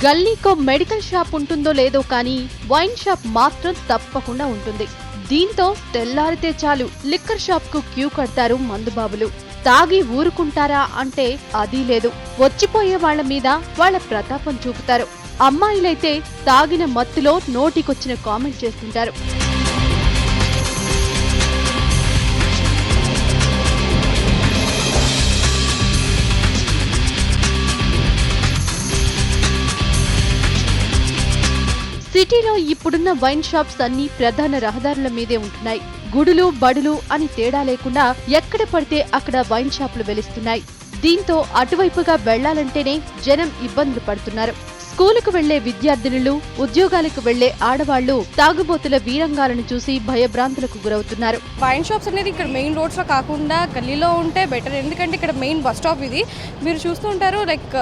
గల్లీకో medical shop ఉంటుందో లేదో కానీ వైన్ షాప్ మాత్రం తప్పకుండా ఉంటుంది. దీంతో తెల్లారితే చాలు లిక్కర్ షాప్ కు క్యూ కడతారు మందుబాబులు. తాగి ఊరుకుంటారా అంటే అదీ లేదు. వచ్చిపోయే వాళ్ల మీద వాళ్ల ప్రతాపం చూపుతారు. అమ్మాయిలైతే తాగిన మత్తులో నోటికొచ్చిన కామెంట్ చేస్తుంటారు. సిటీలో ఇప్పుడున్న వైన్ షాప్స్ అన్ని ప్రధాన రహదారుల మీదే ఉంటున్నాయి. గుడులు బడులు అని తేడా లేకుండా ఎక్కడ పడితే అక్కడ వైన్ షాపులు వెలుస్తున్నాయి. దీంతో అటువైపుగా వెళ్లాలంటేనే జనం ఇబ్బందులు పడుతున్నారు. స్కూలుకు వెళ్లే విద్యార్థినులు, ఉద్యోగాలకు వెళ్లే ఆడవాళ్లు తాగుబోతుల వీరంగాలను చూసి భయభ్రాంతులకు గురవుతున్నారు. వైన్ షాప్స్ అనేది ఇక్కడ మెయిన్ రోడ్స్ లో కాకుండా గల్లీలో ఉంటే బెటర్. ఎందుకంటే ఇక్కడ మెయిన్ బస్ స్టాప్ ఇది. మీరు చూస్తూ ఉంటారు లైక్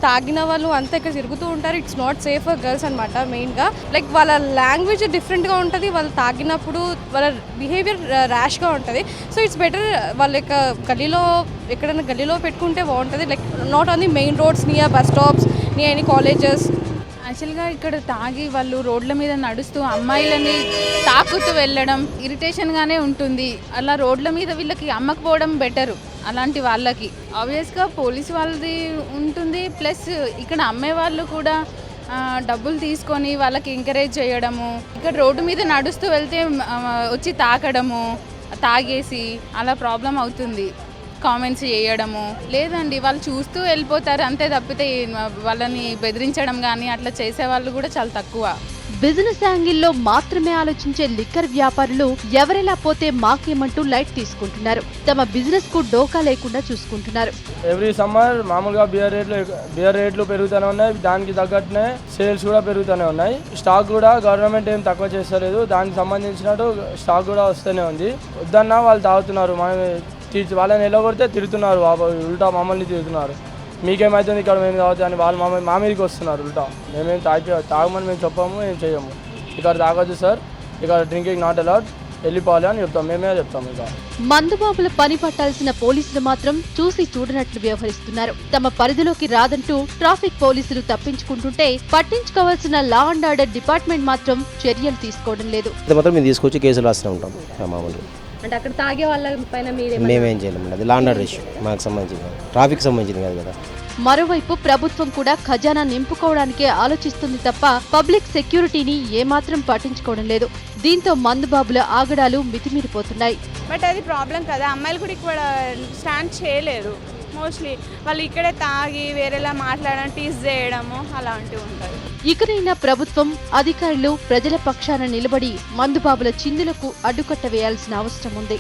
తాగిన వాళ్ళు అంతా ఇక్కడ తిరుగుతూ ఉంటారు. It's not safe for girls అనమాట. మెయిన్ గా లైక్ వాళ్ళ లాంగ్వేజ్ డిఫరెంట్ గా ఉంటుంది. వాళ్ళు తాగినప్పుడు వాళ్ళ బిహేవియర్ ర్యాష్ గా ఉంటుంది. సో ఇట్స్ బెటర్ వాళ్ళ యొక్క గల్లీలో ఎక్కడైనా గల్లీలో పెట్టుకుంటే బాగుంటుంది. Like not only main roads, near bus stops, near any colleges. యాక్చువల్గా ఇక్కడ తాగి వాళ్ళు రోడ్ల మీద నడుస్తూ అమ్మాయిలని తాకుతూ వెళ్ళడం ఇరిటేషన్గానే ఉంటుంది. అలా రోడ్ల మీద వీళ్ళకి అమ్మకపోవడం బెటరు. అలాంటి వాళ్ళకి ఆబ్వియస్గా పోలీసు వాళ్ళది ఉంటుంది. ప్లస్ ఇక్కడ అమ్మే వాళ్ళు కూడా డబ్బులు తీసుకొని వాళ్ళకి ఎంకరేజ్ చేయడము, ఇక్కడ రోడ్డు మీద నడుస్తూ వెళ్తే వచ్చి తాకడము, తాగేసి అలా ప్రాబ్లం అవుతుంది. కామెంట్స్ చేయడము లేదండి, వాళ్ళు చూస్తూ వెళ్ళిపోతారు అంతే తప్పితే వాళ్ళని బెదిరించడం కానీ అట్లా చేసే వాళ్ళు కూడా చాలా తక్కువ. బిజినెస్ యాంగిల్లో మాత్రమే ఆలోచించే లిక్కర్ వ్యాపారులు ఎవరెలా పోతే మాకేమంటూ లైట్ తీసుకుంటున్నారు. తమ బిజినెస్ కు డోకా లేకుండా చూసుకుంటున్నారు. ఎవ్రీ సమ్మర్ మామూలుగా బియర్ రేట్లు పెరుగుతూనే ఉన్నాయి. దానికి తగ్గట్టునే సేల్స్ కూడా పెరుగుతూనే ఉన్నాయి. స్టాక్ కూడా గవర్నమెంట్ ఏం తక్కువ చేస్తలేదు. దానికి సంబంధించినట్టు స్టాక్ కూడా వస్తూనే ఉంది. వద్దన్నా వాళ్ళు తాగుతున్నారు. వాళ్ళని ఎలాగొడితే తిడుతున్నారు. ఉల్టా మమ్మల్ని తిడుతున్నారు. మీకేమైతుంది ఇక్కడ మేము తాగుతా అని వాళ్ళు మా మీదకి వస్తున్నారు. ఉల్టా మేమేం తాగమని మేము చెప్పాము, ఏం చేయము. ఇక్కడ తాగొద్దు సార్, ఇక్కడ డ్రింకింగ్ నాట్ అలౌడ్, వెళ్ళిపోవాలి అని చెప్తాం. మేమే చెప్తాం. ఇక మందుబాబుల పని పట్టాల్సిన పోలీసులు మాత్రం చూసి చూడనట్లు వ్యవహరిస్తున్నారు. తమ పరిధిలోకి రాదంటూ ట్రాఫిక్ పోలీసులు తప్పించుకుంటుంటే పట్టించుకోవాల్సిన లా అండ్ ఆర్డర్ డిపార్ట్మెంట్ మాత్రం చర్యలు తీసుకోవడం లేదు. మేము తీసుకొచ్చి కేసులు రాస్తూ ఉంటాం. అంటే అక్కడ తాగే వాళ్ళ పైన మేమేం చేయలేము. అది లా అండ్ ఆర్డర్ ఇష్యూ, మాకు సంబంధించింది, ట్రాఫిక్ సంబంధించింది కాదు కదా. మరోవైపు ప్రభుత్వం కూడా ఖజానా నింపుకోవడానికే ఆలోచిస్తుంది తప్ప పబ్లిక్ సెక్యూరిటీని ఏమాత్రం పట్టించుకోవడం లేదు. దీంతో మందుబాబుల ఆగడాలు మితిమీరిపోతున్నాయి. బట్ అది ప్రాబ్లం కదా, అమ్మాయిలు కూడా ఇక్కడ స్టాండ్ చేయలేరు. మోస్ట్లీ వాళ్ళు ఇక్కడే తాగి వేరేలా మాట్లాడడం, టీజ్ చేయడము అలాంటివి ఉంటాయి. ఇకనైనా ప్రభుత్వం, అధికారులు ప్రజల పక్షాన నిలబడి మందుబాబుల చిందులకు అడ్డుకట్ట వేయాల్సిన అవసరం ఉంది.